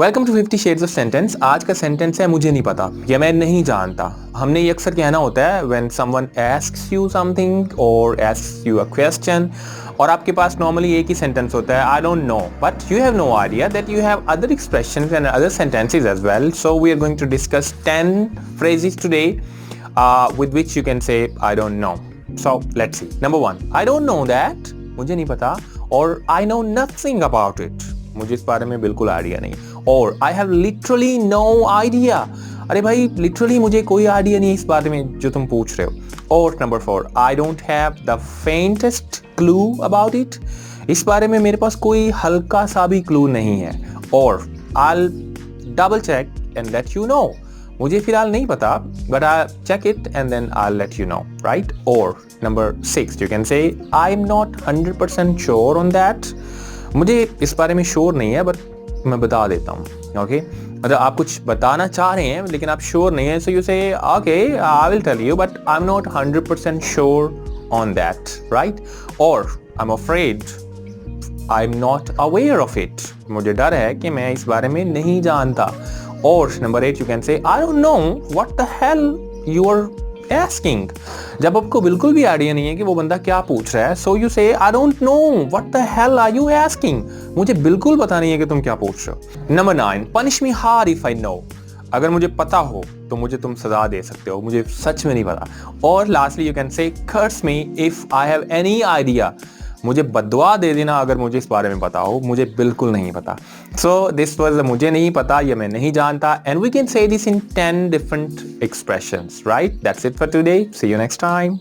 Welcome to 50 shades of sentence. आज का sentence है मुझे नहीं पता या मैं नहीं जानता। हमने ये अक्सर कहना होता है when someone asks you something और आस्क्स यू अ क्वेश्चन, और आपके पास नॉर्मली एक ही सेंटेंस होता है I don't know, but you have no idea that you have other expressions and other sentences as well. So we are going to discuss 10 phrases today with which you can say I don't know. So let's see. Number 1, I don't know that, मुझे नहीं पता, और I know nothing about it, मुझे इस बारे में बिल्कुल idea नहीं, और I have literally no idea, अरे भाई लिटरली मुझे कोई आइडिया नहीं इस बारे में जो तुम पूछ रहे हो। और number 4, I don't have the faintest clue about it, इस बारे में मेरे पास कोई हल्का सा भी क्लू नहीं है, और I'll double check and let you know, मुझे फिलहाल नहीं पता but I'll check it and then I'll let you know, right? Or number 6, you can say I'm not 100% sure on that, मुझे इस बारे में श्योर नहीं है बट मैं बता देता हूँ। ओके, मतलब आप कुछ बताना चाह रहे हैं लेकिन आप श्योर नहीं है, so you say okay I will tell you but I am not 100% sure on that, right? और I am afraid I am not aware of it, मुझे डर है कि मैं इस बारे में नहीं जानता। और number 8, you can say I don't know what the hell you are asking, जब आपको बिल्कुल भी आइडिया नहीं है कि वो बंदा क्या पूछ रहा है, so you say I don't know what the hell are you asking, मुझे बिल्कुल पता नहीं है कि तुम क्या पूछ रहे हो। Number 9, punish me hard if I know, अगर मुझे पता हो तो मुझे तुम सजा दे सकते हो, मुझे सच में नहीं पता। और lastly you can say curse me if I have any idea, मुझे बददुआ दे देना अगर मुझे इस बारे में पता हो, मुझे बिल्कुल नहीं पता। सो दिस वाज मुझे नहीं पता या मैं नहीं जानता, and we can say this in 10 different expressions, right? That's it for today. See you next time.